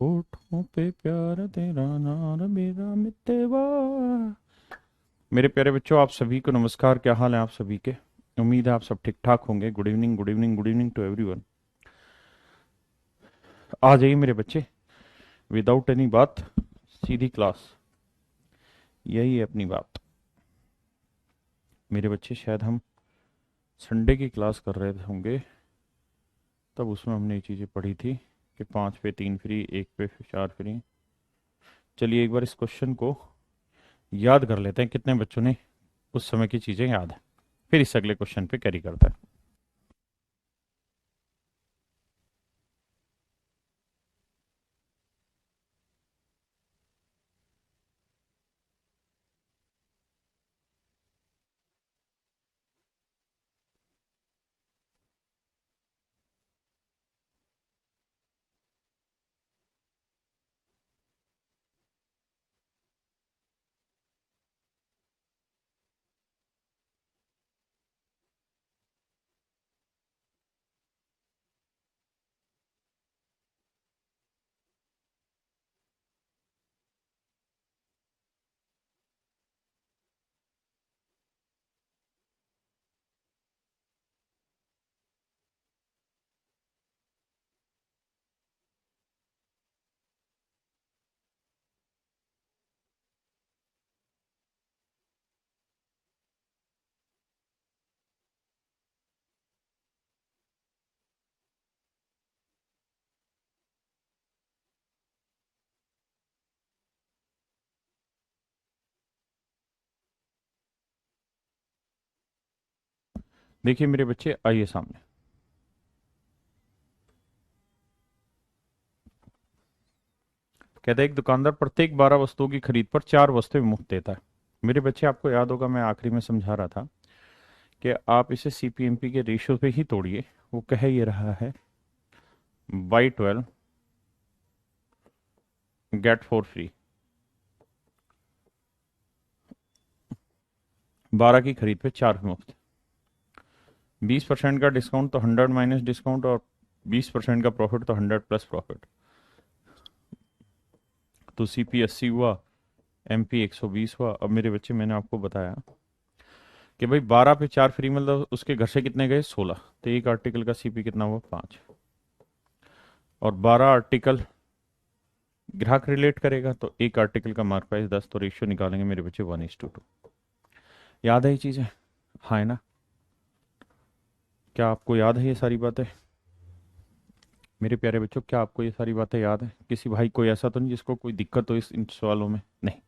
होठों पे प्यार तेरा नाम मेरा मितवा। मेरे प्यारे बच्चों, आप सभी को नमस्कार। क्या हाल है आप सभी के? उम्मीद है आप सब ठीक ठाक होंगे। Good evening, good evening, good evening to everyone. आ जाइए मेरे बच्चे, विदाउट एनी बात सीधी क्लास। यही है अपनी बात। मेरे बच्चे, शायद हम संडे की क्लास कर रहे होंगे, तब उसमें हमने ये चीज़ें पढ़ी थी कि 5 पे 3 फ्री, 1 पे 4 फ्री। चलिए एक बार इस क्वेश्चन को याद कर लेते हैं, कितने बच्चों ने उस समय की चीज़ें याद है। फिर इस अगले क्वेश्चन पे कैरी करते हैं। देखिए मेरे बच्चे, आइए सामने। कहता है एक दुकानदार प्रत्येक 12 वस्तुओं की खरीद पर 4 वस्तुएं मुफ्त देता है। मेरे बच्चे, आपको याद होगा मैं आखिरी में समझा रहा था कि आप इसे सीपीएमपी के रेशियो पे ही तोड़िए। वो कह ये रहा है, बाई 12 गेट 4 फ्री। 12 की खरीद पे 4 मुफ्त। 20% का डिस्काउंट तो 100 माइनस डिस्काउंट, और 20% का प्रॉफिट तो 100 प्लस प्रॉफिट। तो सीपी 80 हुआ, एमपी 120 हुआ। अब मेरे बच्चे, मैंने आपको बताया कि भाई 12 पे 4 फ्री, मतलब उसके घर से कितने गए? 16। तो एक आर्टिकल का सीपी कितना हुआ? 5। और 12 आर्टिकल ग्राहक रिलेट करेगा, तो एक आर्टिकल का मार्क प्राइस 10। तो रेशियो निकालेंगे मेरे बच्चे 1:2। याद है ये चीज़ें? हाँ है ना? क्या आपको याद है ये सारी बातें? मेरे प्यारे बच्चों, क्या आपको ये सारी बातें याद है? किसी भाई कोई ऐसा तो नहीं जिसको कोई दिक्कत हो इस इन सवालों में? नहीं।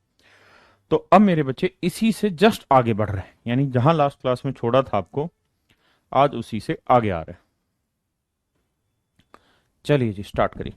तो अब मेरे बच्चे इसी से जस्ट आगे बढ़ रहे हैं, यानी जहां लास्ट क्लास में छोड़ा था आपको, आज उसी से आगे आ रहे हैं। चलिए जी, स्टार्ट करिए।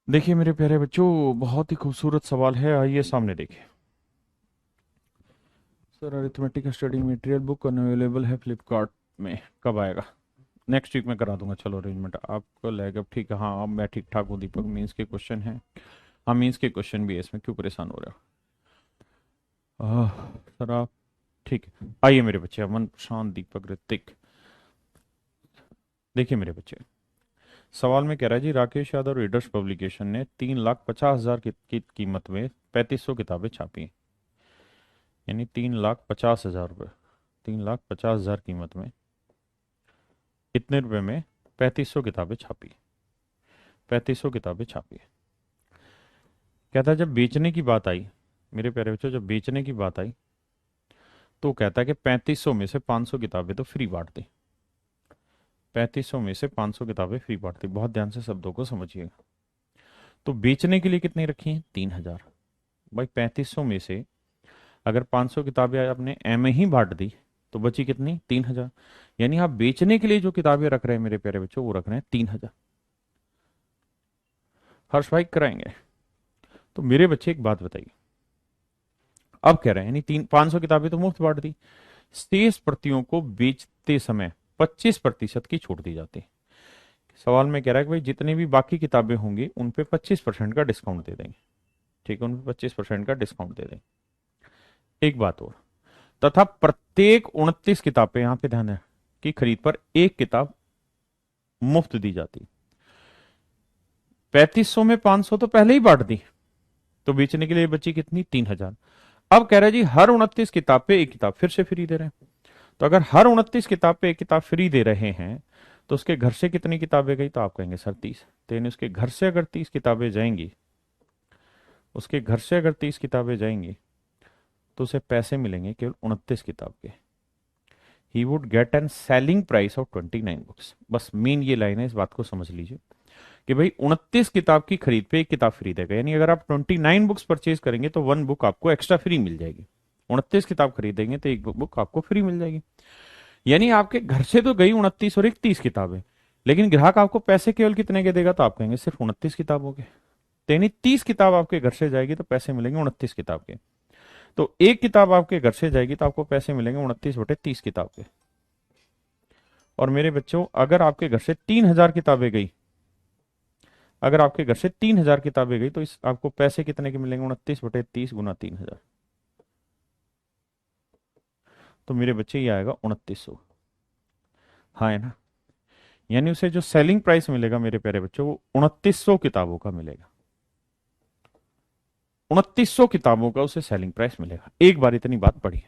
देखिए मेरे प्यारे बच्चों, बहुत ही खूबसूरत सवाल है, आइए सामने देखिए। Sir arithmetic study material book available है फ्लिपकार्ट में, कब आएगा? नेक्स्ट वीक में करा दूंगा। चलो अरेंजमेंट आपको लगेगा ठीक है। हाँ अब मैं ठीक ठाक हूँ दीपक, मीन्स के क्वेश्चन है। हाँ मीन्स के क्वेश्चन भी है इसमें, क्यों परेशान हो रहे हो? सर आप ठीक है, आइए मेरे बच्चे, अमन प्रशांत दीपक ऋतिक। देखिए मेरे बच्चे, सवाल में कह रहा है जी, राकेश यादव रीडर्स पब्लिकेशन ने 3,50,000 की कीमत में 3500 किताबें छापी। यानी 3,50,000 रुपये, 3,50,000 कीमत में कितने रुपए में 3500 किताबें छापी? 3500 किताबें छापी। कहता है जब बेचने की बात आई, मेरे प्यारे बच्चों, जब बेचने की बात आई तो कहता है कि 3500 में से 500 किताबें तो फ्री बांट दी। 3500 में से 500 किताबें फ्री बांट दी। बहुत ध्यान से शब्दों को समझिएगा। तो बेचने के लिए कितनी रखी हैं? 3,000। भाई 3500 में से अगर 500 किताबें आपने एम में ही बांट दी तो बची कितनी? 3,000। यानी आप बेचने के लिए जो किताबें रख रहे हैं मेरे प्यारे बच्चों, वो रख रहे हैं 3,000। हर्ष भाई कराएंगे। तो मेरे बच्चे एक बात बताइए, अब कह रहे हैं यानी 500 किताबें तो मुफ्त बांट दी, शेष प्रतियों को बेचते समय 25% की छूट दी जाती है। सवाल में कह रहा है कि भाई जितनी भी बाकी किताबें होंगी उन पे 25% का डिस्काउंट दे देंगे। ठीक है, उन पे 25% का डिस्काउंट दे देंगे। एक बात और, तथा प्रत्येक 29 किताब पे, यहां पे ध्यान है, की खरीद पर एक किताब मुफ्त दी जाती। 3500 में 500 तो पहले ही बांट दी, तो बेचने के लिए बची कितनी? 3,000। अब कह रहे हैं जी हर 29 किताब पे एक किताब फिर से फ्री दे रहे हैं। तो अगर हर 29 किताब पे एक किताब फ्री दे रहे हैं तो उसके घर से कितनी किताबें गई? तो आप कहेंगे सर 30। तो यानी उसके घर से अगर 30 किताबें जाएंगी, उसके घर से अगर 30 किताबें जाएंगी तो उसे पैसे मिलेंगे केवल 29 किताब के। He would get an selling price of 29 books. बस मेन ये लाइन है, इस बात को समझ लीजिए कि भाई 29 किताब की खरीद पे एक किताब फ्री देगा। यानी अगर आप 29 बुक्स परचेज करेंगे तो वन बुक आपको एक्स्ट्रा फ्री मिल जाएगी। 29 किताब खरीदेंगे तो एक बुक आपको फ्री मिल जाएगी। यानी आपके घर से तो गई 29 और एक 30 किताबें, लेकिन ग्राहक आपको पैसे केवल कितने के देगा? तो आप कहेंगे सिर्फ 29 किताबों के। तो यानी 30 किताब आपके घर से जाएगी तो पैसे मिलेंगे 29 किताब के। तो एक किताब आपके घर से जाएगी तो आपको पैसे मिलेंगे 29/30 किताब के। और मेरे बच्चों, अगर आपके घर से 3,000 किताबें गई, अगर आपके घर से 3,000 किताबें गई तो इस आपको पैसे कितने के मिलेंगे? 29/30 गुना 3,000। तो मेरे बच्चे ये आएगा 2900। हाँ है ना? यानी उसे जो सेलिंग प्राइस मिलेगा मेरे प्यारे बच्चों, वो 2900 किताबों का मिलेगा। 2900 किताबों का उसे सेलिंग प्राइस मिलेगा। एक बार इतनी बात पढ़ी।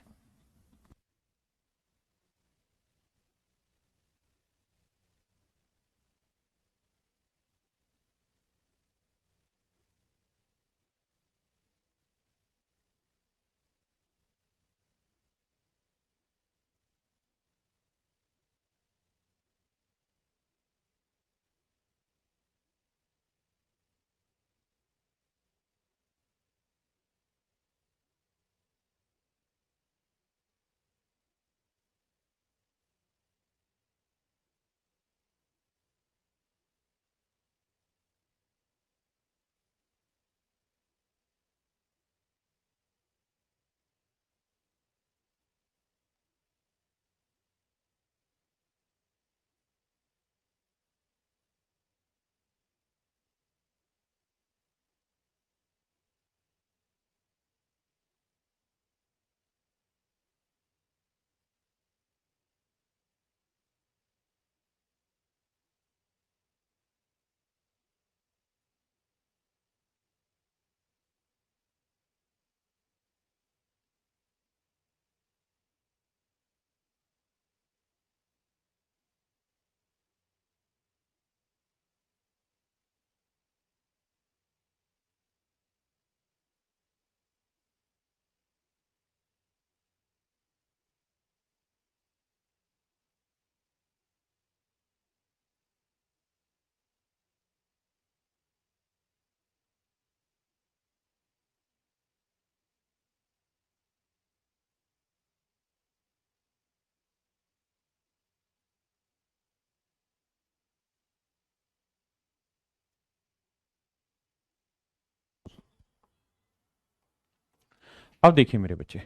अब देखिए मेरे बच्चे,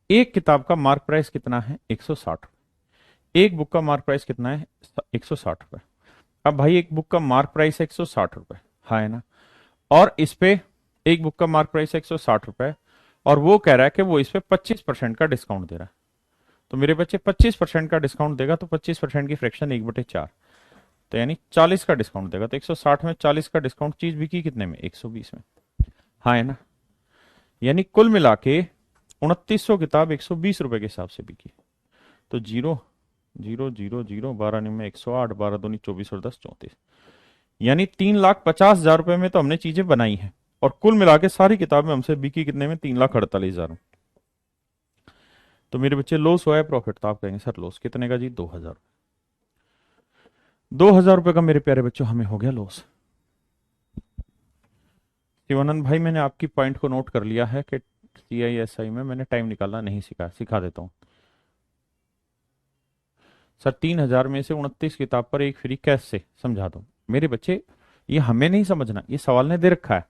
एक किताब का मार्क प्राइस कितना है? 160। एक बुक का मार्क प्राइस कितना है? 160 रुपए। अब भाई एक बुक का मार्क प्राइस है 160 रुपए, हाँ है ना? और इस पे एक बुक का मार्क प्राइस है 160 रुपए, और वो कह रहा है कि वो इस पे 25% का डिस्काउंट दे रहा है। तो मेरे बच्चे 25% का डिस्काउंट देगा, तो 25% की फ्रैक्शन 1/4, तो यानी 40 का डिस्काउंट देगा। तो 160 में 40 का डिस्काउंट, चीज बिकी कितने में? 120 में, हाँ है ना? यानी कुल मिला के 2900 किताब 120 रुपए के हिसाब से बिकी। तो 0 0 0 0 12 में 108, 12 दूनी 24 और 10 34, यानी 3,50,000 रुपए में तो हमने चीजें बनाई हैं, और कुल मिला के सारी किताबें हमसे बिकी कितने में? 3,48,000। तो मेरे बच्चे लॉस हुआ है प्रॉफिट? तो आप कहेंगे सर लॉस कितने का जी? 2,000। 2,000 रुपए का मेरे प्यारे बच्चों हमें हो गया लॉस। शिवानंद भाई, मैंने आपकी पॉइंट को नोट कर लिया है कि CISI में मैंने टाइम निकालना नहीं सीखा, सिखा देता हूँ। सर 3,000 में से 29 किताब पर एक फ्री कैसे? समझा दो मेरे बच्चे, ये हमें नहीं समझना, ये सवाल ने दे रखा है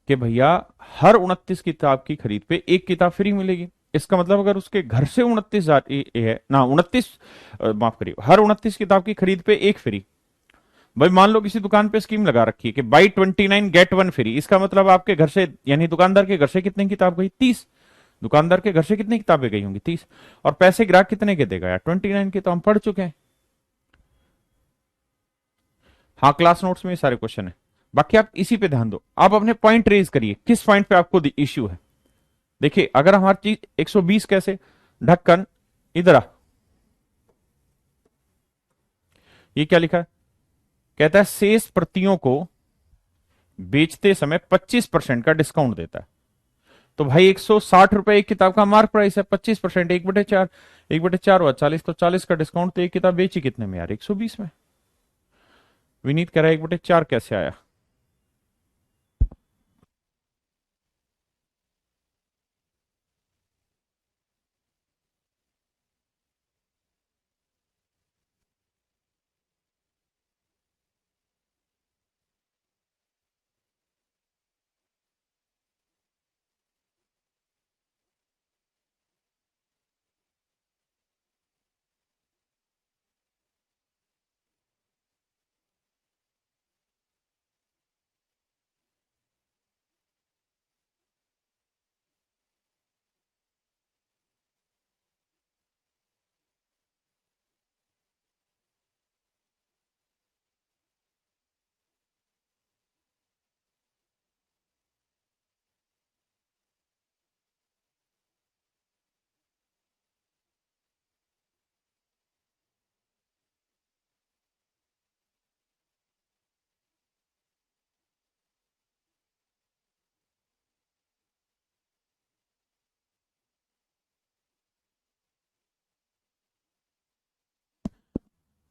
कि भैया हर 29 किताब की खरीद पे एक किताब फ्री मिलेगी। इसका मतलब अगर उसके घर से 29,000 है ना, 29, माफ करिए, हर 29 किताब की खरीद पे एक फ्री। भाई मान लो किसी दुकान पे स्कीम लगा रखी है कि बाई 29 गेट 1 फ्री, इसका मतलब आपके घर से यानी दुकानदार के घर से कितनी किताब गई? 30। दुकानदार के घर से कितनी किताबें गई होंगी? 30। और पैसे ग्राहक कितने के देगा यार? 29 के, तो हम पढ़ चुके हैं। हाँ क्लास नोट्स में ये सारे क्वेश्चन है, बाकी आप इसी पे ध्यान दो। आप अपने पॉइंट रेज करिए, किस पॉइंट पे आपको इश्यू है। देखिए अगर हमारी चीज 120 कैसे, ढक्कन इधर आ, ये क्या लिखा है? कहता है शेष प्रतियों को बेचते समय 25% का डिस्काउंट देता है। तो भाई 160 रुपए एक किताब का मार्क प्राइस है, 25%, 1/4, 1/4 हुआ 40, तो 40 का डिस्काउंट, तो एक किताब बेची कितने में यार? 120 में। विनीत कह रहा है 1/4 कैसे आया?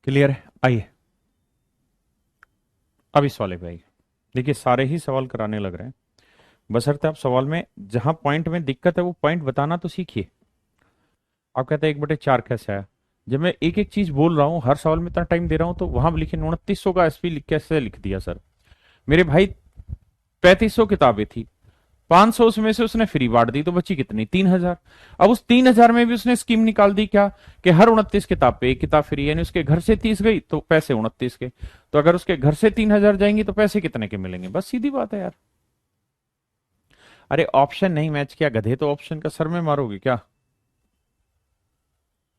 क्लियर है? आइए अब इस वाले पे आइए। देखिए सारे ही सवाल कराने लग रहे हैं, बशर्ते आप सवाल में जहां पॉइंट में दिक्कत है वो पॉइंट बताना तो सीखिए। आप कहते हैं 1/4 कैसे आया? जब मैं एक एक चीज बोल रहा हूं, हर सवाल में इतना टाइम दे रहा हूं, तो वहां लिखे 2900 का SP कैसे लिख दिया सर? मेरे भाई 3500 किताबें थी, 500 उसमें से उसने फ्री बांट दी, तो बची कितनी? 3,000। अब उस 3,000 में भी उसने स्कीम निकाल दी क्या, कि हर 29 किताब पे एक किताब फ्री, यानी उसके घर से 30 गई तो पैसे 29 के। तो अगर उसके घर से 3,000 जाएंगी तो पैसे कितने के मिलेंगे? बस सीधी बात है यार। अरे ऑप्शन नहीं मैच किया गधे, तो ऑप्शन का सर में मारोगे क्या?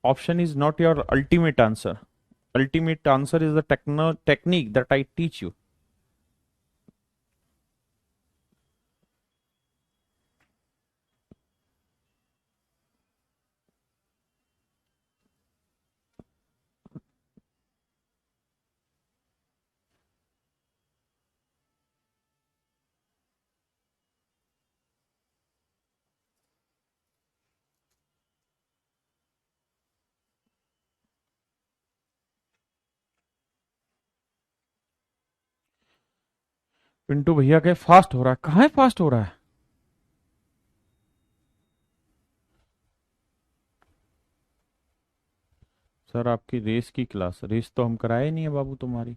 Option is not your ultimate answer. Ultimate answer is the technique that I teach you. Pintu भैया के फास्ट हो रहा है? कहाँ है फास्ट हो रहा है? सर आपकी रेस की क्लास, रेस तो हम कराए नहीं है बाबू तुम्हारी।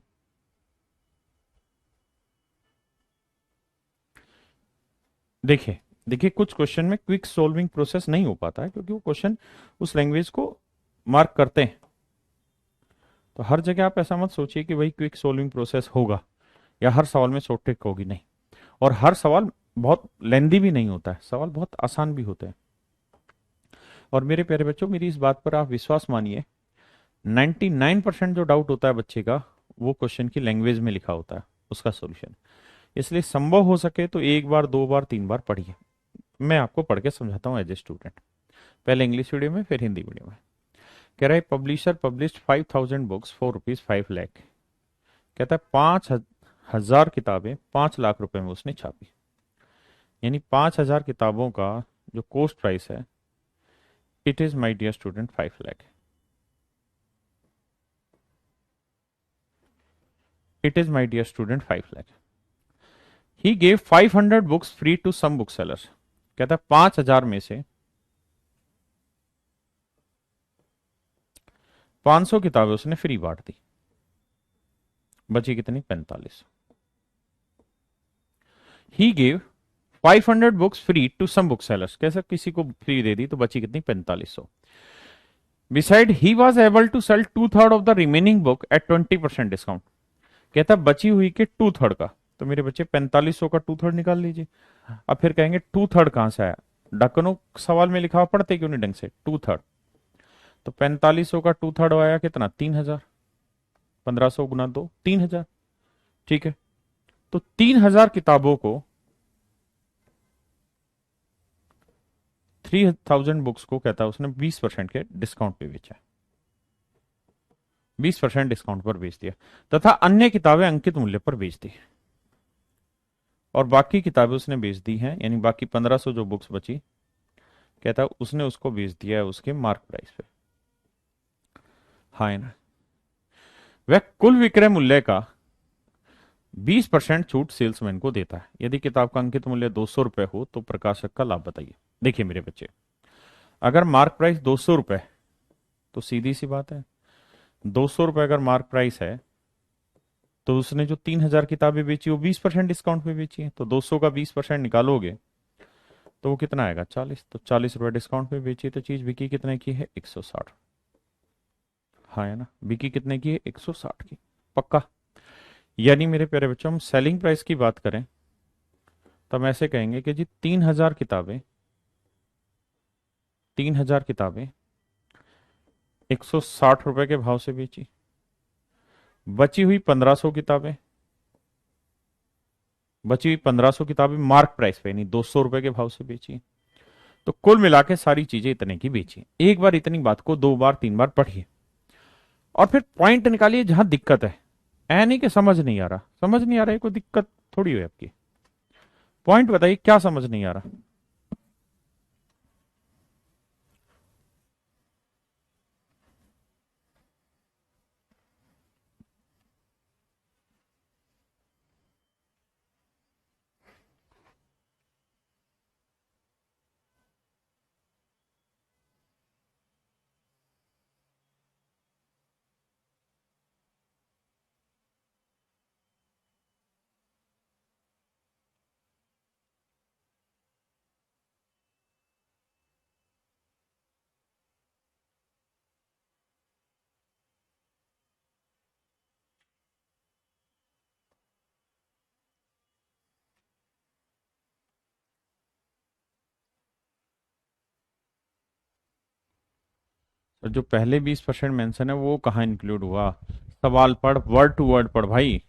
देखिए देखिए कुछ क्वेश्चन में क्विक सोल्विंग प्रोसेस नहीं हो पाता है क्योंकि वो क्वेश्चन उस लैंग्वेज को मार्क करते हैं। तो हर जगह आप ऐसा मत सोचिए कि भाई क्विक सोल्विंग प्रोसेस होगा या हर सवाल में शॉर्ट ट्रिक होगी, नहीं। और हर सवाल बहुत लेंदी भी नहीं होता है, सवाल बहुत आसान भी होते हैं। और मेरे प्यारे बच्चों, मेरी इस बात पर आप विश्वास मानिए, 99% जो डाउट होता है बच्चे का वो क्वेश्चन की लैंग्वेज में लिखा होता है उसका सॉल्यूशन। इसलिए संभव हो सके तो एक बार, दो बार, तीन बार पढ़िए। मैं आपको पढ़ के समझाता हूँ एज ए स्टूडेंट, पहले इंग्लिश मीडियम में फिर हिंदी मीडियम में। कह रहा है publisher published 5000 books for rupees 5 lakh. कहता है 5,000 किताबें 5 लाख रुपए में उसने छापी, यानी 5,000 किताबों का जो कॉस्ट प्राइस है, it is my dear student 5 lakh. It is my dear student 5 lakh. He gave 500 books free to some book sellers. कहता है 5,000 में से 500 किताबें उसने फ्री बांट दी, बची कितनी? 45। He gave 500 books free to some book sellers, कैसे किसी को फ्री दे दी तो बची कितनी? 4500। Beside he was able to sell 2/3 of the remaining book at 20% discount. कहता बची हुई के 2/3 का, तो मेरे बच्चे 4500 का 2/3 निकाल लीजिए। अब फिर कहेंगे 2/3 कहां से आया? डकनो सवाल में लिखा हुआ पढ़ते क्यों नहीं ढंग से? 2/3, तो 4500 का 2/3 आया कितना? 3000। 1500 गुना 2, 3000। ठीक है, तो 3000 किताबों को, 3000 बुक्स को कहता है उसने 20% के डिस्काउंट पे बेचा, 20% डिस्काउंट पर बेच दिया, तथा अन्य किताबें अंकित मूल्य पर बेच दी। और बाकी किताबें उसने बेच दी हैं, यानी बाकी 1500 जो बुक्स बची, कहता है उसने उसको बेच दिया है उसके मार्क प्राइस पे। हाँ है ना? वह कुल विक्रय मूल्य का 20% छूट सेल्समैन को देता है। यदि किताब का अंकित मूल्य 200 रुपए हो तो प्रकाशक का लाभ बताइए। देखिए मेरे बच्चे, अगर मार्क प्राइस 200 रुपए, तो सीधी सी बात है, 200 रुपए अगर मार्क प्राइस है तो उसने जो 3000 किताबें बेची वो 20% डिस्काउंट पे बेची है, तो 200 का 20% निकालोगे तो वो कितना आएगा? 40। तो 40 रुपए डिस्काउंट पे बेची, तो चीज बिकी कितने की है? 160। हाँ है ना? बिकी कितने की है? 160 की। पक्का? यानी मेरे प्यारे बच्चों, हम सेलिंग प्राइस की बात करें तो हम ऐसे कहेंगे कि जी 3000 किताबें 160 रुपए के भाव से बेची, बची हुई 1500 किताबें मार्क प्राइस पे, यानी 200 रुपए के भाव से बेची। तो कुल मिला के सारी चीजें इतने की बेची। एक बार इतनी बात को 2 बार 3 बार पढ़िए और फिर पॉइंट निकालिए जहां दिक्कत है। ऐ नहीं कि समझ नहीं आ रहा, समझ नहीं आ रहा है कोई दिक्कत थोड़ी है आपकी। पॉइंट बताइए क्या समझ नहीं आ रहा। तो जो पहले 20% मेंशन है वो कहाँ इंक्लूड हुआ? सवाल पढ़, वर्ड टू वर्ड पढ़ भाई।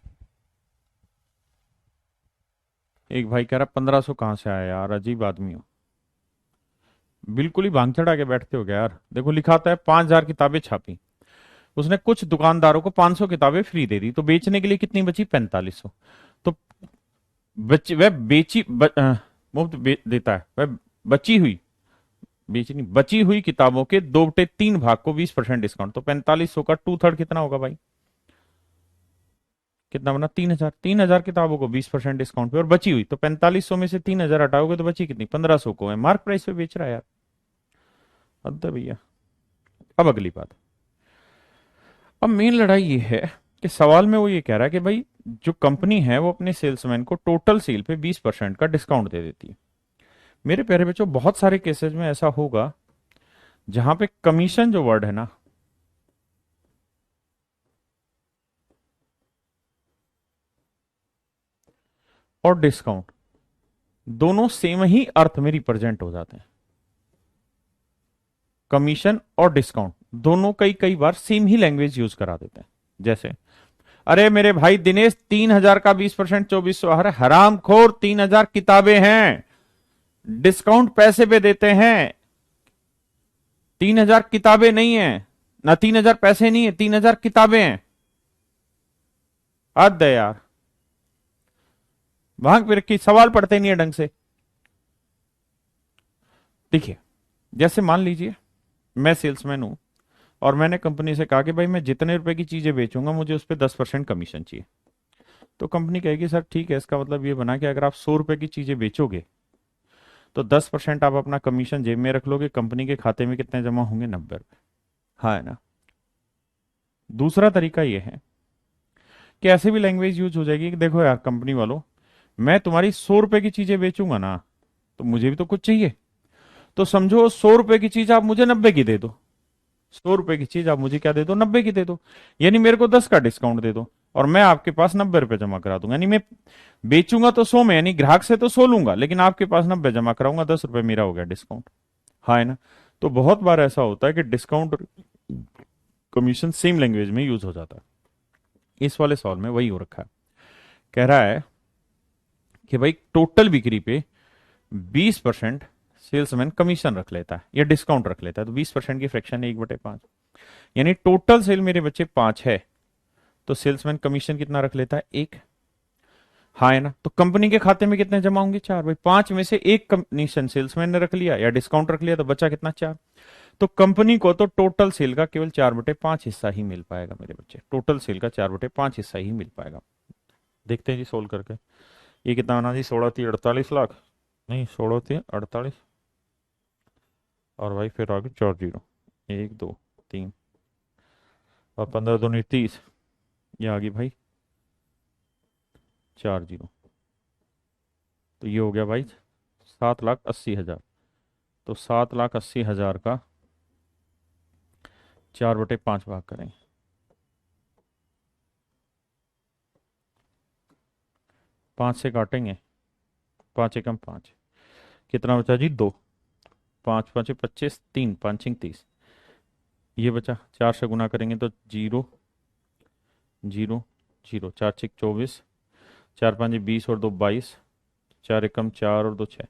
एक भाई कह रहा 1500 कहाँ से आया यार, अजीब आदमी हो, बिल्कुल ही भांग चढ़ा के बैठते हो क्या यार। देखो लिखा आता है 5000 किताबें छापी, उसने कुछ दुकानदारों को 500 किताबें फ्री दे दी, तो बेचने के लिए कितनी बची? 4500। तो वह मुफ्त देता है, वह बची हुई, बेचनी बची हुई किताबों के 2/3 भाग को 20% डिस्काउंट, तो 4500 का 2/3 कितना होगा भाई? कितना बना? 3000। 3000 किताबों को 20% डिस्काउंट पे और बची हुई, तो 4500 में से 3000 हटाओगे तो बची कितनी? 1500 को है मार्क प्राइस पे बेच रहा है यार। हद है भैया। अब अगली बात, अब मेन लड़ाई ये है कि सवाल में वो ये कह रहा है कि भाई जो कंपनी है वो अपने सेल्समैन को टोटल सेल पे 20% का डिस्काउंट दे देती है, मेरे प्यारे बच्चों, बहुत सारे केसेस में ऐसा होगा जहां पे कमीशन जो वर्ड है ना, और डिस्काउंट दोनों सेम ही अर्थ में रिप्रेजेंट हो जाते हैं। कमीशन और डिस्काउंट दोनों कई कई बार सेम ही लैंग्वेज यूज करा देते हैं। जैसे, अरे मेरे भाई दिनेश, 3,000 का 20% 2400, अरे हराम खोर, 3,000 किताबें हैं, डिस्काउंट पैसे पे देते हैं। 3,000 किताबें नहीं है ना, 3,000 पैसे नहीं है, 3,000 किताबें हैं। हद है यार, भाग फिर की सवाल पढ़ते नहीं है ढंग से। देखिए, जैसे मान लीजिए मैं सेल्समैन हूं और मैंने कंपनी से कहा कि भाई मैं जितने रुपए की चीजें बेचूंगा मुझे उस पर 10% कमीशन चाहिए। तो कंपनी कहेगी सर ठीक है, इसका मतलब ये बना कि अगर आप 100 रुपए की चीजें बेचोगे तो 10% आप अपना कमीशन जेब में रख लोगे, कंपनी के खाते में कितने जमा होंगे? 90 रुपए। हाँ है ना। दूसरा तरीका यह है कि ऐसे भी लैंग्वेज यूज हो जाएगी कि देखो यार कंपनी वालों, मैं तुम्हारी 100 रुपए की चीजें बेचूंगा ना, तो मुझे भी तो कुछ चाहिए। तो समझो 100 रुपए की चीज आप मुझे 90 की दे दो। 100 रुपए की चीज आप मुझे क्या दे दो? 90 की दे दो। यानी मेरे को 10 का डिस्काउंट दे दो और मैं आपके पास 90 रुपए जमा करा दूंगा। यानी मैं बेचूंगा तो 100 में, यानी ग्राहक से तो 100 लूंगा, लेकिन आपके पास 90 जमा कराऊंगा, 10 रुपए मेरा हो गया डिस्काउंट। हाँ है ना। तो बहुत बार ऐसा होता है कि डिस्काउंट और कमीशन सेम लैंग्वेज में यूज हो जाता है। इस वाले सवाल में वही हो रखा है। कह रहा है कि भाई टोटल बिक्री पे 20% सेल्समैन कमीशन रख लेता है या डिस्काउंट रख लेता है, तो 20% की फ्रैक्शन है 1/5। यानी टोटल सेल मेरे बच्चे 5 है, तो सेल्समैन कमीशन कितना रख लेता है? 1। हाँ है ना। तो कंपनी के खाते में कितने जमा होंगे? 4। भाई 5 में से एक कमीशन सेल्समैन ने रख लिया या डिस्काउंट रख लिया, तो बचा कितना? 4। तो कंपनी को तो टोटल सेल का केवल 4/5 हिस्सा ही मिल पाएगा मेरे बच्चे, टोटल सेल का 4/5 हिस्सा ही मिल पाएगा। देखते हैं जी सोल्व करके। ये कितना आना जी? 16×3 = 48 लाख। नहीं, 16×3 = 48। और भाई फिर आगे 4 जीरो, 1 2 3, और 15×2 = 30। ये आ गई भाई 4 जीरो। तो ये हो गया भाई 7,80,000। तो 7,80,000 का 4/5 भाग करें, 5 से काटेंगे, 5 एकम 5, कितना बचा जी? 2। 5 5 25, 3 5 30। ये बचा, 4 से गुना करेंगे तो 0 0 0, 4 6 24, 4 5 20 और 2 22, 4 एकम 4 और 2 6।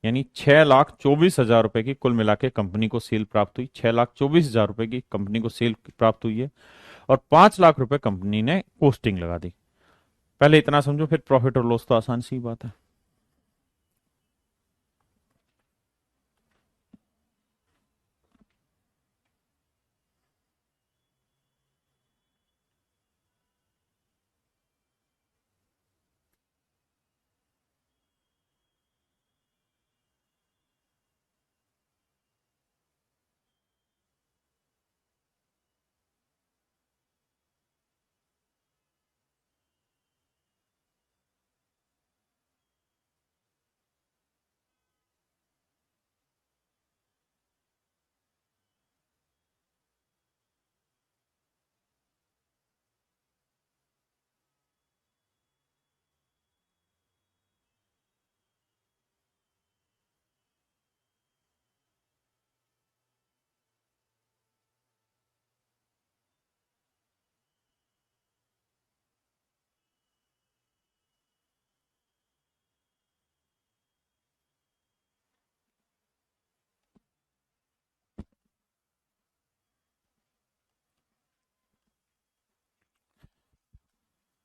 यानी 6,24,000 रुपए की कुल मिला के कंपनी को सेल प्राप्त हुई। 6,24,000 रुपए की कंपनी को सेल प्राप्त हुई है और 5 लाख रुपए कंपनी ने पोस्टिंग लगा दी। पहले इतना समझो, फिर प्रॉफिट और लॉस तो आसान सी बात है।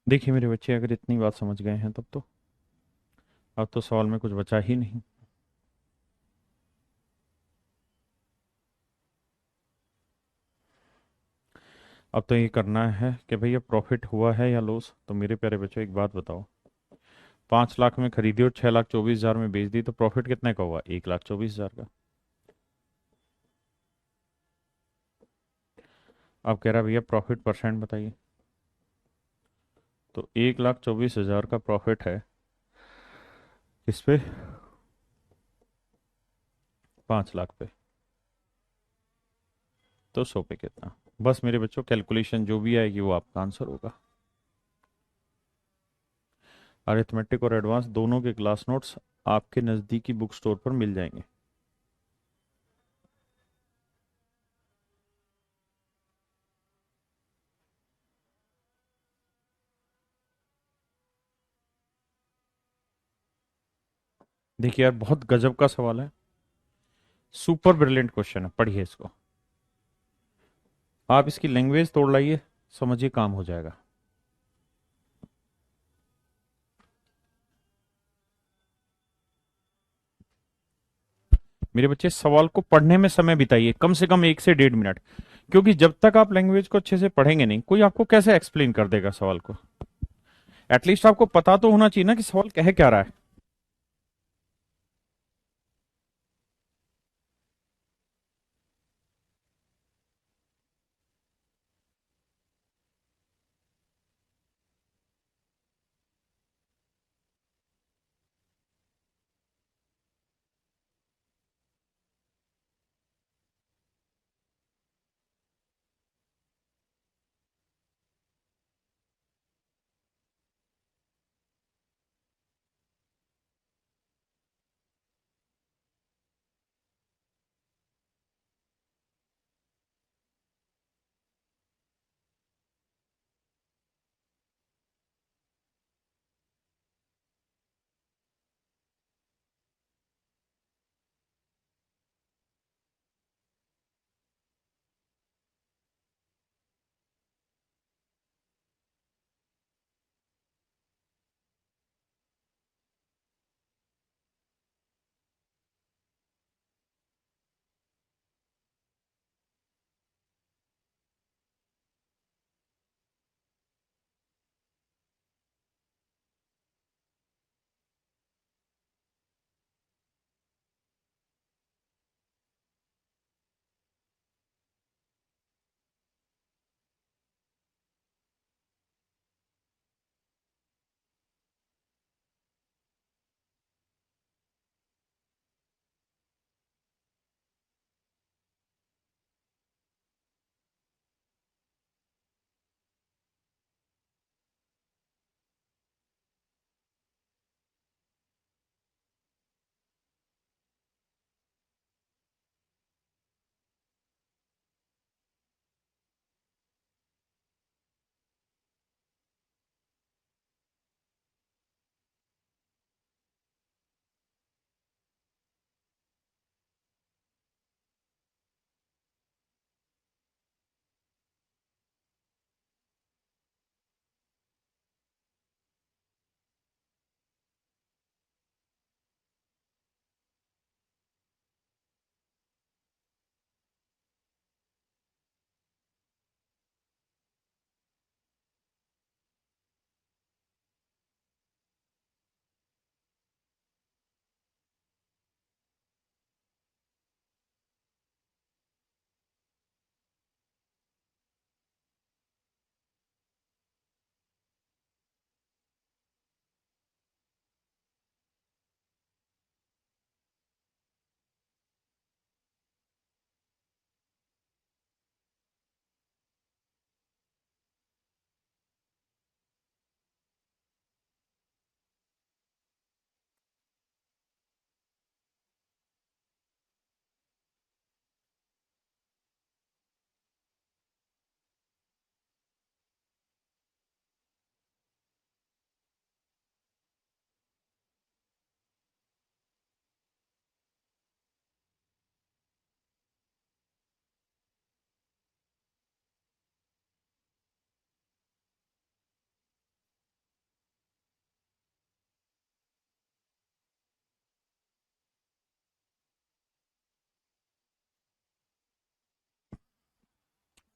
देखिए मेरे बच्चे, अगर इतनी बात समझ गए हैं तब तो अब तो सवाल में कुछ बचा ही नहीं। अब तो ये करना है कि भैया प्रॉफिट हुआ है या लॉस। तो मेरे प्यारे बच्चों एक बात बताओ, 5 लाख में खरीदी और 6,24,000 में बेच दी, तो प्रॉफिट कितने का हुआ? 1,24,000 का। अब कह रहा भैया प्रॉफिट परसेंट बताइए। तो 1,24,000 का प्रॉफिट है किस पे? 5 लाख पे, तो 100 पे कितना? बस मेरे बच्चों कैलकुलेशन जो भी आएगी वो आपका आंसर होगा। अरिथमेटिक और एडवांस दोनों के क्लास नोट्स आपके नज़दीकी बुक स्टोर पर मिल जाएंगे। देखिए यार, बहुत गजब का सवाल है, सुपर ब्रिलियंट क्वेश्चन है, पढ़िए इसको। आप इसकी लैंग्वेज तोड़ लाइए, समझिए काम हो जाएगा। मेरे बच्चे, सवाल को पढ़ने में समय बिताइए, कम से कम 1 से 1.5 मिनट, क्योंकि जब तक आप लैंग्वेज को अच्छे से पढ़ेंगे नहीं, कोई आपको कैसे एक्सप्लेन कर देगा सवाल को। एटलीस्ट आपको पता तो होना चाहिए ना कि सवाल कह क्या रहा है।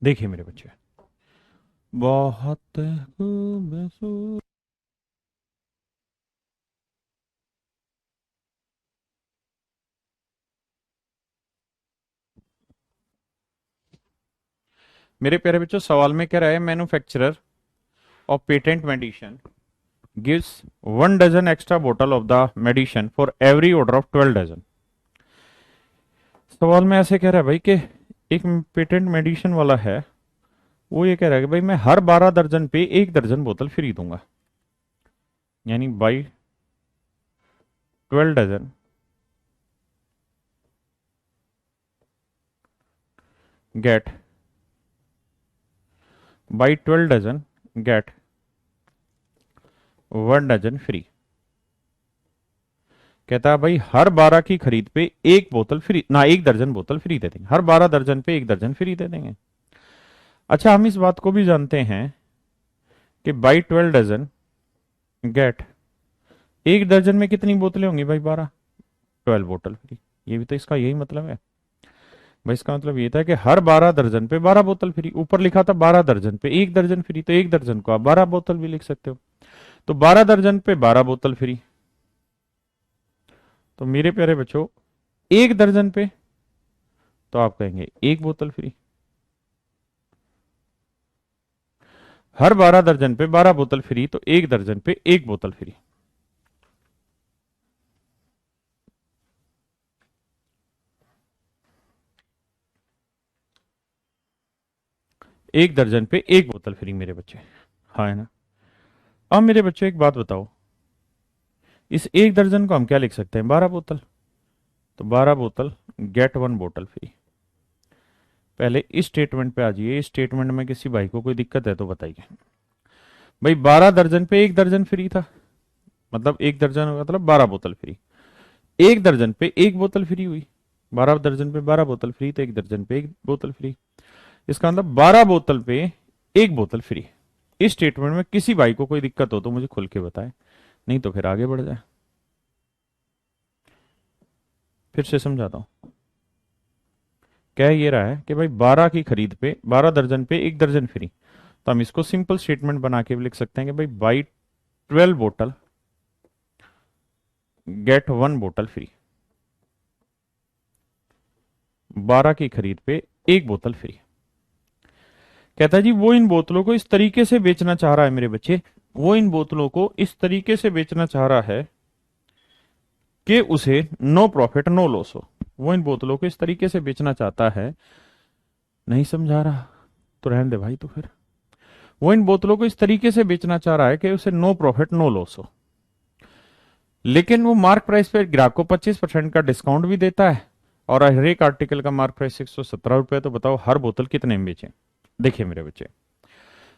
देखिए मेरे बच्चे, बहुत खूबसूरत। मेरे प्यारे बच्चों, सवाल में कह रहा है manufacturer of patent medicine gives 1 dozen extra bottle of the medicine for every order of 12 dozen. सवाल में ऐसे कह रहा है भाई कि एक पेटेंट मेडिसिन वाला है, वो ये कह रहा है कि भाई मैं हर 12 दर्जन पे 1 दर्जन बोतल फ्री दूंगा, यानी buy 12 dozen get, buy 12 dozen get 1 dozen free. कहता है भाई हर 12 की खरीद पे एक बोतल फ्री ना, 1 दर्जन बोतल फ्री दे देंगे, हर 12 दर्जन पे 1 दर्जन फ्री दे देंगे। अच्छा, हम इस बात को भी जानते हैं कि बाई 12 डजन गेट, 1 दर्जन में कितनी बोतलें होंगी भाई? 12, 12 बोतल फ्री। ये भी तो इसका यही मतलब है भाई। इसका मतलब ये था कि हर 12 दर्जन पे 12 बोतल फ्री। ऊपर लिखा था 12 दर्जन पे 1 दर्जन फ्री, तो 1 दर्जन को आप 12 बोतल भी लिख सकते हो। तो 12 दर्जन पे 12 बोतल फ्री। तो मेरे प्यारे बच्चों, 1 दर्जन पे तो आप कहेंगे 1 बोतल फ्री, हर 12 दर्जन पे 12 बोतल फ्री, तो 1 दर्जन पे 1 बोतल फ्री। एक दर्जन पे 1 बोतल फ्री मेरे बच्चे, हाँ है ना। अब मेरे बच्चों एक बात बताओ, इस 1 दर्जन को हम क्या लिख सकते हैं? 12 बोतल। तो 12 बोतल गेट 1 बोतल फ्री। पहले इस स्टेटमेंट पे आ जाइए। इस स्टेटमेंट में किसी भाई को कोई दिक्कत है तो बताइए। भाई 12 दर्जन पे 1 दर्जन फ्री था, मतलब 1 दर्जन मतलब 12 बोतल फ्री। 1 दर्जन पे 1 बोतल फ्री हुई, 12 दर्जन पे 12 बोतल फ्री, तो 1 दर्जन पे 1 बोतल फ्री। इसका मतलब 12 बोतल पे 1 बोतल फ्री। इस स्टेटमेंट में किसी भाई को कोई दिक्कत हो तो मुझे खुल के बताए, नहीं तो फिर आगे बढ़ जाए। फिर से समझाता हूं। कह ये रहा है कि भाई 12 की खरीद पे 12 दर्जन पे 1 दर्जन फ्री। तो हम इसको सिंपल स्टेटमेंट बना के भी लिख सकते हैं कि भाई बाई 12 बोतल गेट 1 बोतल फ्री। 12 की खरीद पे 1 बोतल फ्री। कहता है जी वो इन बोतलों को इस तरीके से बेचना चाह रहा है मेरे बच्चे, वो इन बोतलों को इस तरीके से बेचना चाह रहा है कि उसे नो प्रॉफिट नो लॉस हो। वो इन बोतलों को इस तरीके से बेचना चाहता है, नहीं समझा रहा तो रहने दे भाई। तो फिर वो इन बोतलों को इस तरीके से बेचना चाह रहा है कि उसे नो प्रॉफिट नो लॉस हो, लेकिन वो मार्क प्राइस पे ग्राहक को 25% का डिस्काउंट भी देता है, और हर एक आर्टिकल का मार्क प्राइस 117 रुपए। तो बताओ हर बोतल कितने में बेचें? देखिए मेरे बच्चे,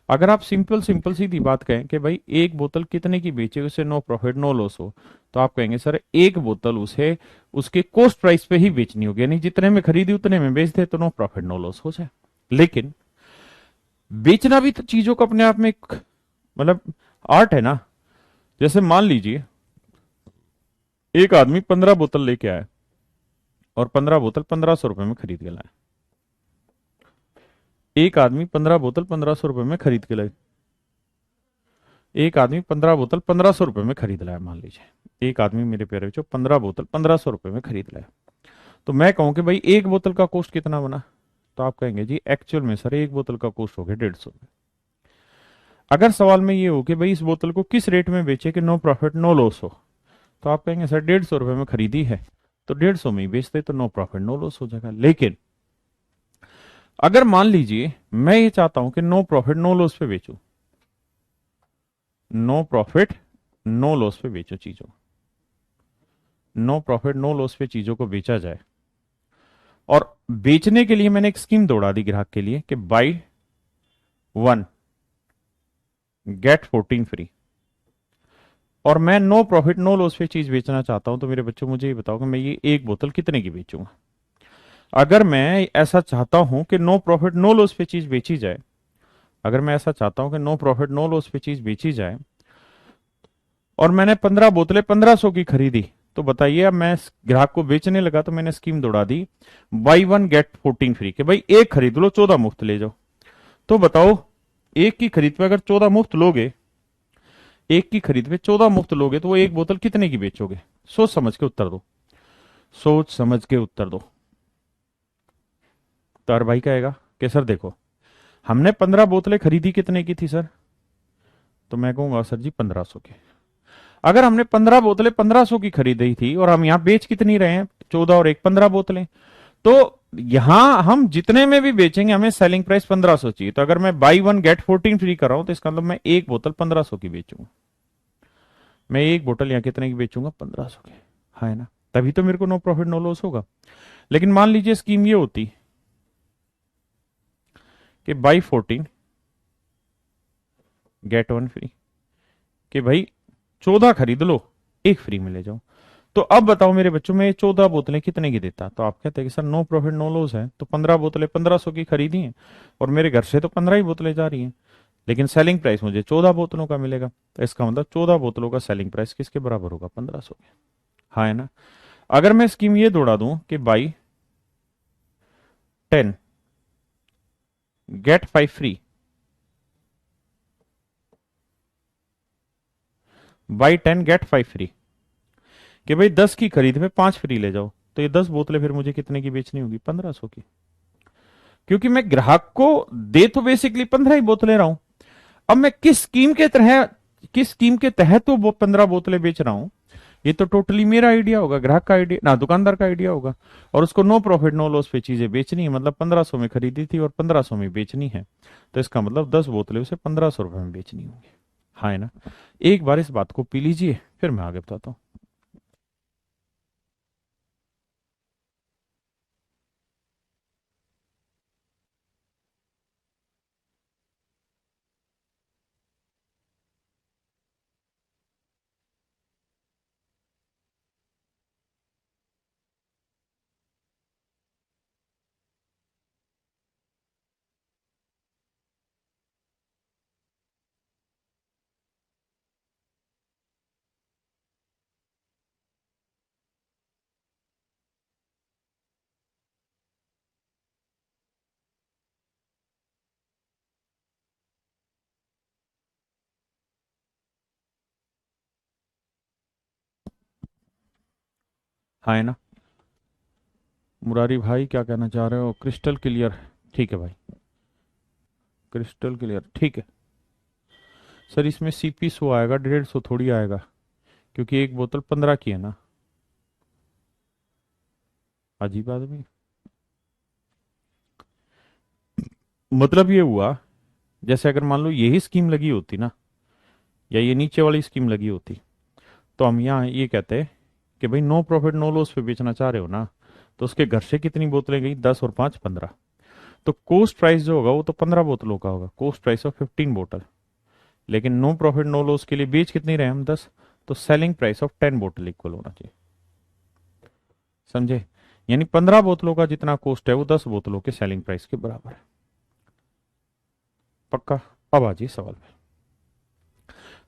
अगर आप सिंपल सिंपल सीधी बात कहें कि भाई एक बोतल कितने की बेचे उसे नो प्रॉफिट नो लॉस हो, तो आप कहेंगे सर एक बोतल उसे उसके कॉस्ट प्राइस पे ही बेचनी होगी, यानी जितने में खरीदी उतने में बेच दे तो नो प्रॉफिट नो लॉस हो जाए। लेकिन बेचना भी तो चीजों को अपने आप में एक मतलब आर्ट है ना। जैसे मान लीजिए एक आदमी 15 बोतल लेके आया और 15 बोतल 1500 रुपए में खरीद के लाया। एक आदमी 15 बोतल 1500 रुपए में खरीद के लाए। एक आदमी 15 बोतल 1500 रुपए में खरीद लाया। मान लीजिए एक आदमी मेरे प्यारे बच्चों 15 बोतल 1500 रुपए में खरीद लाया। तो मैं कहूं कि भाई एक बोतल का कॉस्ट कितना बना? तो आप कहेंगे जी एक्चुअल में सर एक बोतल का कॉस्ट हो गया 150 रुपए। अगर सवाल में ये हो कि भाई इस बोतल को किस रेट में बेचे कि नो प्रॉफिट नो लॉस हो, तो आप कहेंगे सर 150 रुपए में खरीदी है तो 150 में ही बेचते तो नो प्रॉफिट नो लॉस हो जाएगा। लेकिन अगर मान लीजिए मैं ये चाहता हूं कि नो प्रॉफिट नो लॉस पे बेचूं, नो प्रॉफिट नो लॉस पे बेचो चीजों, नो प्रॉफिट नो लॉस पे चीजों को बेचा जाए, और बेचने के लिए मैंने एक स्कीम दौड़ा दी ग्राहक के लिए कि बाई 1 गेट 14 फ्री, और मैं नो प्रॉफिट नो लॉस पे चीज बेचना चाहता हूं, तो मेरे बच्चों मुझे ये बताओ कि मैं ये एक बोतल कितने की बेचूंगा? अगर मैं ऐसा चाहता हूं कि नो प्रॉफिट नो लॉस पे चीज बेची जाए, अगर मैं ऐसा चाहता हूं कि नो प्रॉफिट नो लॉस पे चीज बेची जाए और मैंने 15 बोतलें 1500 की खरीदी, तो बताइए अब मैं ग्राहक को बेचने लगा तो मैंने स्कीम दौड़ा दी बाई 1 गेट 14 फ्री, कि भाई एक खरीद लो 14 मुफ्त ले जाओ। तो बताओ एक की खरीद पे अगर 14 मुफ्त लोगे, एक की खरीद पे 14 मुफ्त लोगे तो वो एक बोतल कितने की बेचोगे? सोच समझ के उत्तर दो, सोच समझ के उत्तर दो। तो हर भाई कहेगा कि सर देखो हमने 15 बोतलें खरीदी कितने की थी सर? तो मैं कहूंगा सर जी 1500 की। अगर हमने 15 बोतलें 1500 की खरीदी थी और हम यहां बेच कितनी रहे हैं? 14 और एक 15 बोतलें, तो यहां हम जितने में भी बेचेंगे हमें सेलिंग प्राइस 1500 चाहिए। तो अगर मैं बाई 1 गेट 14 फ्री कर रहा हूं तो इसका मतलब मैं एक बोतल 1500 की बेचूंगा। मैं एक बोतल यहां कितने की बेचूंगा? 1500 की। हाँ है ना? तभी तो मेरे को नो प्रॉफिट नो लॉस होगा। लेकिन मान लीजिए स्कीम ये होती कि बाई 14 गेट 1 फ्री, कि भाई 14 खरीद लो एक फ्री में ले जाओ। तो अब बताओ मेरे बच्चों, में 14 बोतलें कितने की देता? तो आप कहते हैं कि sir no profit no loss है, तो 15 बोतलें 1500 की खरीदी हैं और मेरे घर से तो 15 ही बोतलें जा रही हैं, लेकिन सेलिंग प्राइस मुझे 14 बोतलों का मिलेगा। तो इसका मतलब 14 बोतलों का सेलिंग प्राइस किसके बराबर होगा? 1500 के। हाँ है ना? अगर मैं स्कीम ये दौड़ा दूं कि buy 10 get 5 free, buy 10 get 5 free, कि भाई 10 की खरीद में 5 फ्री ले जाओ, तो ये 10 बोतलें फिर मुझे कितने की बेचनी होगी? 1500 की। क्योंकि मैं ग्राहक को दे तो बेसिकली 15 ही बोतलें रहा हूं। अब मैं किस स्कीम के तहत वो 15 बोतलें बेच रहा हूं, ये तो टोटली मेरा आइडिया होगा, ग्राहक का आइडिया ना, दुकानदार का आइडिया होगा। और उसको नो प्रॉफिट नो लॉस पे चीजें बेचनी है, मतलब 1500 में खरीदी थी और 1500 में बेचनी है, तो इसका मतलब 10 बोतलें उसे 1500 रुपए में बेचनी होंगी। हाँ है ना? एक बार इस बात को पी लीजिए, फिर मैं आगे बताता हूं। हाँ है ना? मुरारी भाई क्या कहना चाह रहे हो? Crystal clear? ठीक है भाई, क्रिस्टल क्लियर, ठीक है। सर इसमें सीपी 100 आएगा, 150 थोड़ी आएगा, क्योंकि एक बोतल 15 की है ना। अजीब आदमी। मतलब ये हुआ, जैसे अगर मान लो यही स्कीम लगी होती ना, या ये नीचे वाली स्कीम लगी होती, तो हम यहाँ ये कहते हैं कि भाई नो प्रॉफिट नो लॉस पे बेचना चाह रहे हो ना, तो उसके घर से कितनी बोतलें गई? 10 और 5 15। तो कोस्ट प्राइस जो होगा वो तो 15 बोतलों का होगा, कोस्ट प्राइस ऑफ 15 बोतल। लेकिन नो प्रॉफिट नो लॉस के लिए बेच कितनी रहे हम? 10। तो सेलिंग प्राइस ऑफ 10 बोतल इक्वल होना चाहिए। समझे? यानी 15 बोतलों का जितना कोस्ट है वो 10 बोतलों के सेलिंग प्राइस के बराबर है। पक्का? अब आ जाइए सवाल पे।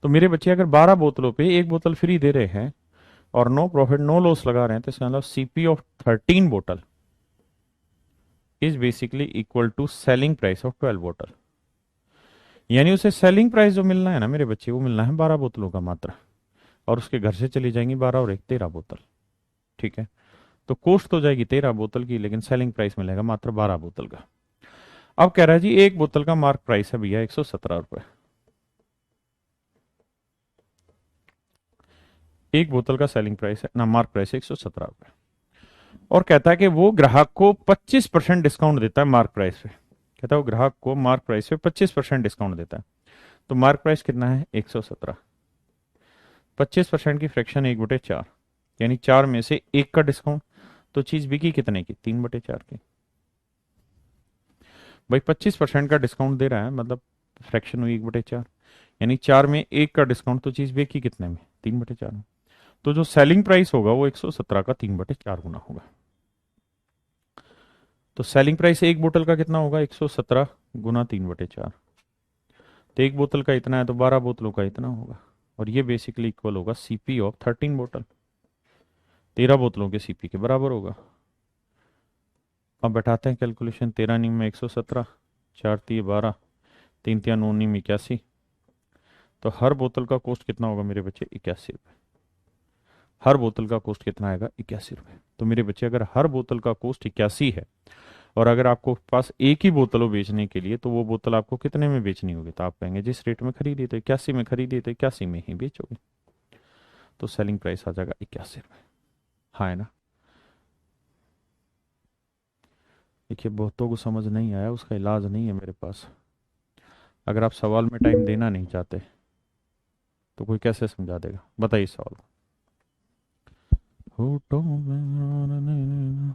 तो मेरे बच्चे अगर 12 बोतलों पे एक बोतल फ्री दे रहे हैं और नो प्रॉफिट नो लॉस लगा रहे हैं, तो इसका मतलब सीपी ऑफ 13 बोतल is basically equal to selling price of 12 बोतल। यानी उसे सेलिंग प्राइस जो मिलना है ना मेरे बच्चे, वो मिलना है 12 बोतलों का मात्र, और उसके घर से चली जाएंगी 12 और एक 13 बोतल। ठीक है? तो कॉस्ट तो जाएगी 13 बोतल की, लेकिन सेलिंग प्राइस मिलेगा मात्र 12 बोतल का। अब कह रहा है जी एक बोतल का मार्क प्राइस है भैया 117 रुपए। एक बोतल का सेलिंग प्राइस है ना, मार्क प्राइस है 117 रुपए। और कहता है कि वो ग्राहक को 25% डिस्काउंट देता है मार्क प्राइस पे। कहता है वो ग्राहक को मार्क प्राइस पे 25% डिस्काउंट देता है। तो मार्क प्राइस कितना है? 117। 25% की फ्रैक्शन 1/4, यानी 4 में से एक का डिस्काउंट। तो चीज बिकी कितने की? 3/4 की। भाई 25% का डिस्काउंट दे रहा है, मतलब फ्रैक्शन हुई 1/4, यानी 4 में एक का डिस्काउंट, तो चीज बेची कितने में? 3/4 में। तो जो सेलिंग प्राइस होगा वो 117 का 3/4 गुना होगा। तो सेलिंग प्राइस एक बोतल का कितना होगा? 117 गुना 3/4। तो एक बोतल का इतना है, तो 12 बोतलों का इतना होगा। और ये बेसिकली इक्वल होगा सीपी ऑफ 13 बोतल, 13 बोतलों के सीपी के बराबर होगा। अब बैठाते हैं कैलकुलेशन। 13 नीम में 117, 4×3 = 12, 3×3 = 9, नीम 81। तो हर बोतल का कॉस्ट कितना होगा मेरे बच्चे? 81 रुपये। हर बोतल का कॉस्ट कितना आएगा? 81 रुपये। तो मेरे बच्चे अगर हर बोतल का कॉस्ट 81 है, और अगर आपको पास एक ही बोतल हो बेचने के लिए, तो वो बोतल आपको कितने में बेचनी होगी? तो आप कहेंगे जिस रेट में खरीदी तो 81 में खरीदी, तो 81 में ही बेचोगे। तो सेलिंग प्राइस आ जाएगा 81 रुपये। हाँ है ना? देखिए बहुतों को समझ नहीं आया, उसका इलाज नहीं है मेरे पास। अगर आप सवाल में टाइम देना नहीं चाहते तो कोई कैसे समझा देगा, बताइए सवाल। होठों में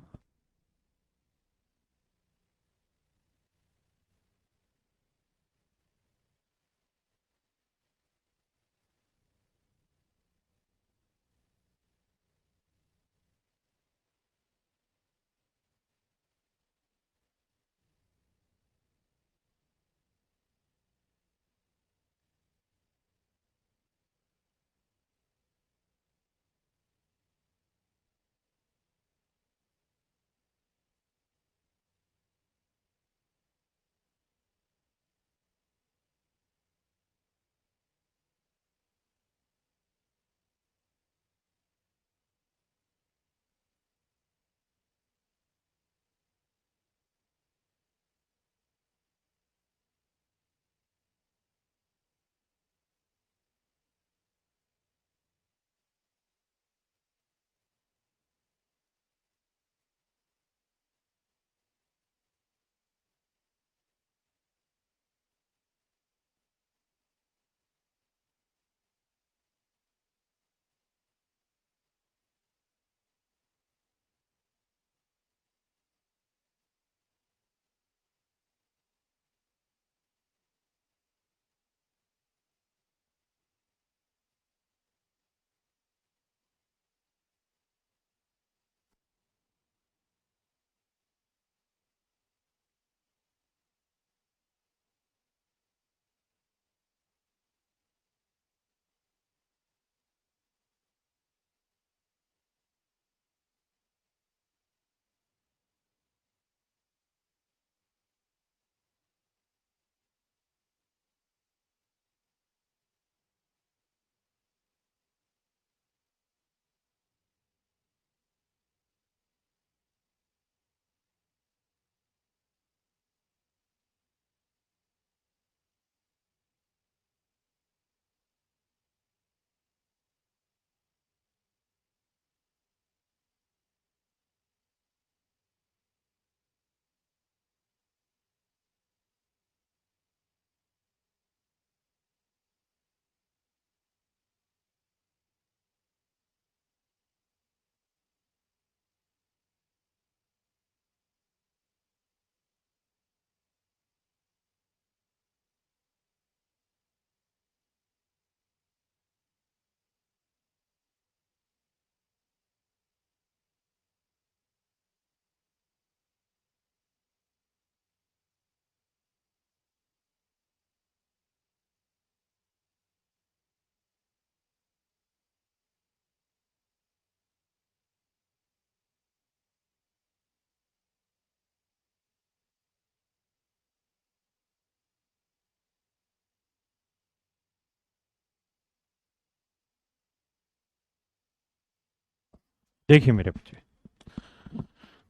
देखिए मेरे बच्चे,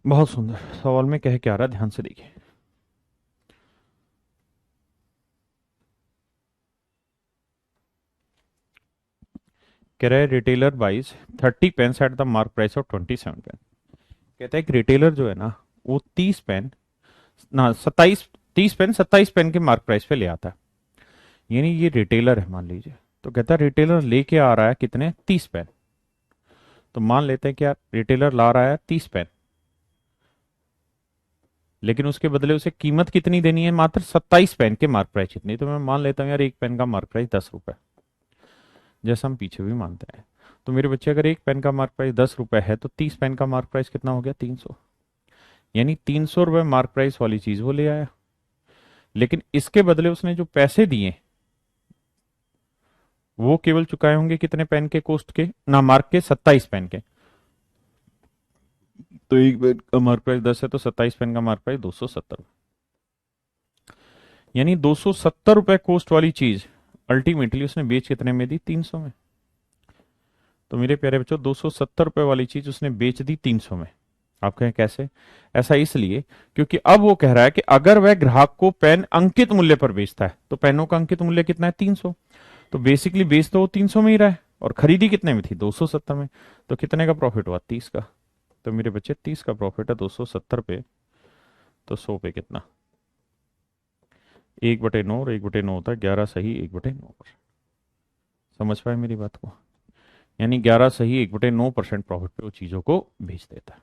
बहुत सुंदर सवाल में कह क्या रहा है, ध्यान से देखिए। कह रहा है retailer buys 30 pens at the mark price of 27 pen. कहता है कि रिटेलर जो है ना, वो 30 पेन, ना 27, 30 पेन 27 पेन के मार्क प्राइस पे ले आता है। यानी ये रिटेलर है मान लीजिए। तो कहता है रिटेलर लेके आ रहा है कितने, 30 पेन। तो मान लेते हैं कि यार रिटेलर ला रहा है 30 पेन, लेकिन उसके बदले उसे कीमत कितनी देनी है, मात्र 27 पेन के मार्क प्राइस कितनी। तो मैं मान लेता हूँ यार एक पेन का मार्क प्राइस 10 रुपए, जैसा हम पीछे भी मानते हैं। तो मेरे बच्चे अगर एक पेन का मार्क प्राइस 10 रुपए है तो 30 पेन का मार्क प्राइस कितना हो गया, 300। यानी 300 रुपए मार्क प्राइस वाली चीज वो ले आया, लेकिन इसके बदले उसने जो पैसे दिए वो केवल चुकाए होंगे कितने पेन के कॉस्ट के, ना मार्क के, 27 पेन के। तो एक पेन का मार्क प्राइस 10 है तो 27 पेन का मार्क प्राइस 270। यानी 270 रुपए कॉस्ट वाली चीज अल्टीमेटली उसने बेच कितने में दी, 300 में। तो मेरे प्यारे बच्चों 270 रुपए वाली चीज उसने बेच दी 300 में। आप कहें कैसे? ऐसा इसलिए क्योंकि अब वो कह रहा है कि अगर वह ग्राहक को पेन अंकित मूल्य पर बेचता है, तो पेनों का अंकित मूल्य कितना है, 300। तो बेसिकली बेच तो वो 300 में ही रहा है, और खरीदी कितने में थी, 270 में। तो कितने का प्रॉफिट हुआ, 30 का। तो मेरे बच्चे 30 का प्रॉफिट है 270 पे तो 100 पे कितना, 1/9, और 1/9 होता है 11 सही 1/9%। समझ पाए मेरी बात को? यानी 11 सही 1/9% प्रॉफिट पे वो चीज़ों को बेच देता है।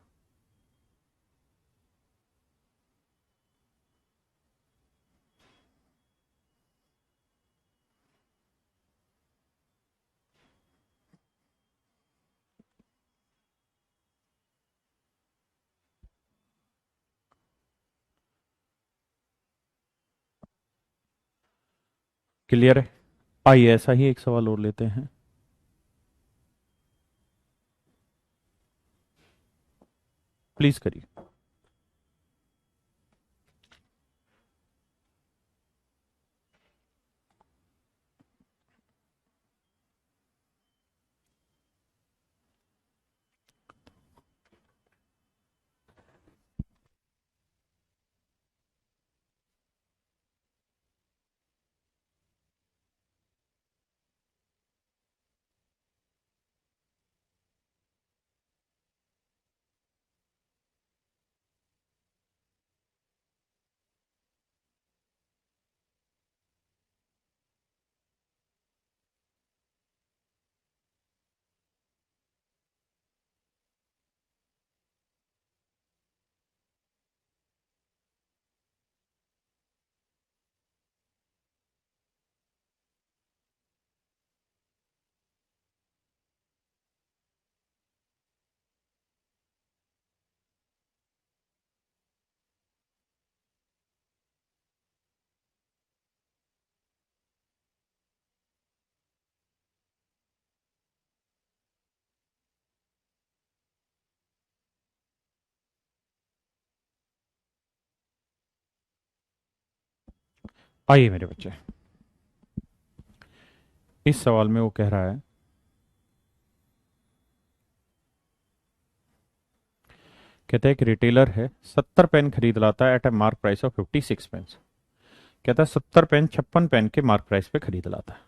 क्लियर है? आइए ऐसा ही एक सवाल और लेते हैं। प्लीज करिए। आइए मेरे बच्चे, इस सवाल में वो कह रहा है, कहता है कि रिटेलर है 70 पेन खरीद लाता है at a mark price of 56 pens. कहता है 70 पेन 56 पेन के मार्क प्राइस पे खरीद लाता है।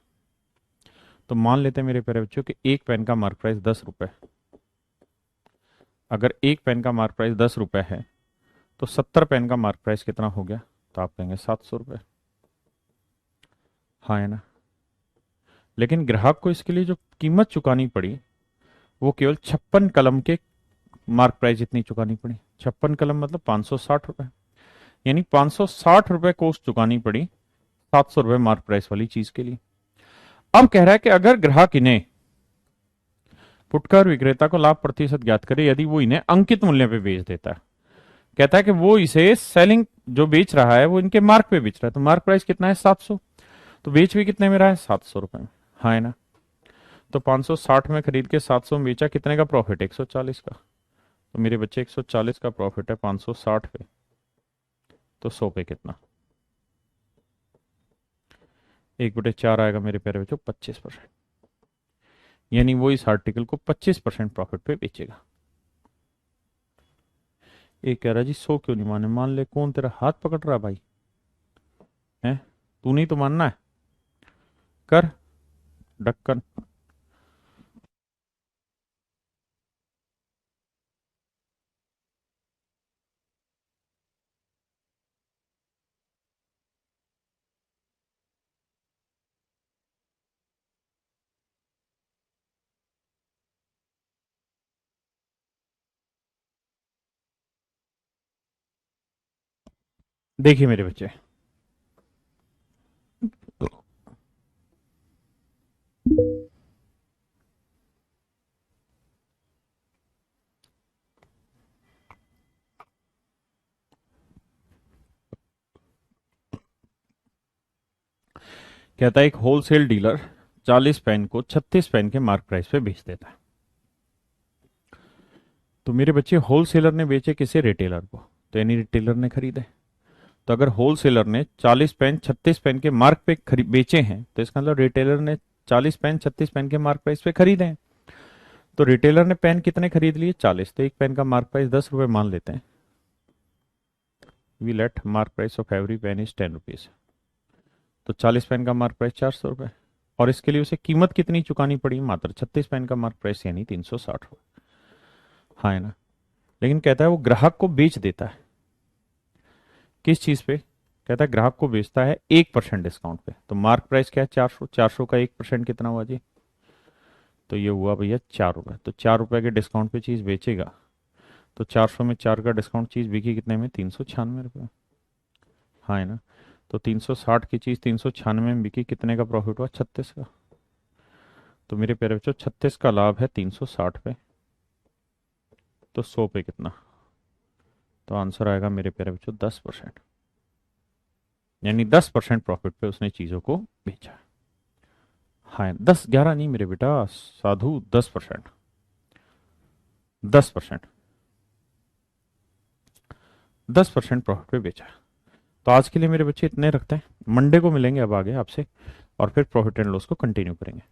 तो मान लेते हैं मेरे प्यारे बच्चों कि एक पेन का मार्क प्राइस 10 रुपए। अगर एक पेन का मार्क प्राइस 10 रुपए है तो 70 पेन का मार्क प्राइस कितना हो गया? तो आप कहेंगे 700 रुपये। हाँ है ना? लेकिन ग्राहक को इसके लिए जो कीमत चुकानी पड़ी वो केवल 56 कलम के मार्क प्राइस जितनी चुकानी पड़ी। 56 कलम मतलब 560 रुपए। यानी 560 रुपए कॉस्ट चुकानी पड़ी 700 रुपए मार्क प्राइस वाली चीज के लिए। अब कह रहा है कि अगर ग्राहक इन्हें फुटकर विक्रेता को लाभ प्रतिशत ज्ञात करे यदि वो इन्हें अंकित मूल्य पे बेच देता है। कहता है कि वो इसे सेलिंग जो बेच रहा है वो इनके मार्क पे बेच रहा है। तो मार्क प्राइस कितना है? 700। तो बेच भी कितने में रहा है? 700 रुपए में। हाँ है ना? तो 560 में खरीद के 700 में बेचा, कितने का प्रॉफिट? 140 का। तो मेरे बच्चे 140 का प्रॉफिट है 560 पे। तो 100 पे कितना? 1/4 आएगा मेरे प्यारे बच्चों 25%। यानी वो इस आर्टिकल को 25% प्रॉफिट पे बेचेगा। एक कह रहा जी 100 क्यों नहीं माने? मान ले कौन तेरा हाथ पकड़ रहा भाई? है? तू नहीं तो मानना है? कर ढक्कन। देखिए मेरे बच्चे, कहता है एक होलसेल डीलर 40 पेन को 36 पेन के मार्क प्राइस पे बेच देता है। तो मेरे बच्चे होलसेलर ने बेचे किसे? रिटेलर को। तो यानी रिटेलर ने खरीदे। तो अगर होलसेलर ने 40 पेन 36 पेन के मार्क पे बेचे हैं तो इसका मतलब रिटेलर ने 40 पेन 36 पेन के मार्क प्राइस पे खरीदे हैं। तो रिटेलर ने पेन कितने खरीद लिए? 40। तो एक पेन का मार्क प्राइस 10 रुपए मान लेते हैं। We let mark price of every pen is 10 rupees. तो 40 पेन का मार्क प्राइस 400 रुपए। और इसके लिए उसे कीमत कितनी चुकानी पड़ी? मात्र 36 पेन का मार्क प्राइस यानी 360 रुपए। हाँ है ना? लेकिन कहता है वो ग्राहक को बेच देता है। किस चीज पे? कहता है ग्राहक को बेचता है 1% डिस्काउंट पे। तो मार्क प्राइस क्या है? 400। 400 का 1% कितना हुआ जी? तो ये हुआ भैया 4 रुपए। तो 4 रुपए के डिस्काउंट पे चीज बेचेगा, तो 400 में 4 का डिस्काउंट, चीज बिकी कितने में? 396 रुपये। हाँ है ना? तो 360 की चीज 396 में बिकी, कितने का प्रॉफिट हुआ? 36 का। तो मेरे प्यारे बच्चों 36 का लाभ है 360 पे, तो 100 पे कितना? तो आंसर आएगा मेरे प्यारे बच्चों 10%। यानी 10% प्रॉफिट पे उसने चीजों को बेचा। हाँ 10, 11 नहीं मेरे बेटा साधु, 10%। 10%। 10% प्रॉफिट पे बेचा। तो आज के लिए मेरे बच्चे इतने रखते हैं, मंडे को मिलेंगे अब आगे आपसे, और फिर प्रॉफिट एंड लॉस को कंटिन्यू करेंगे।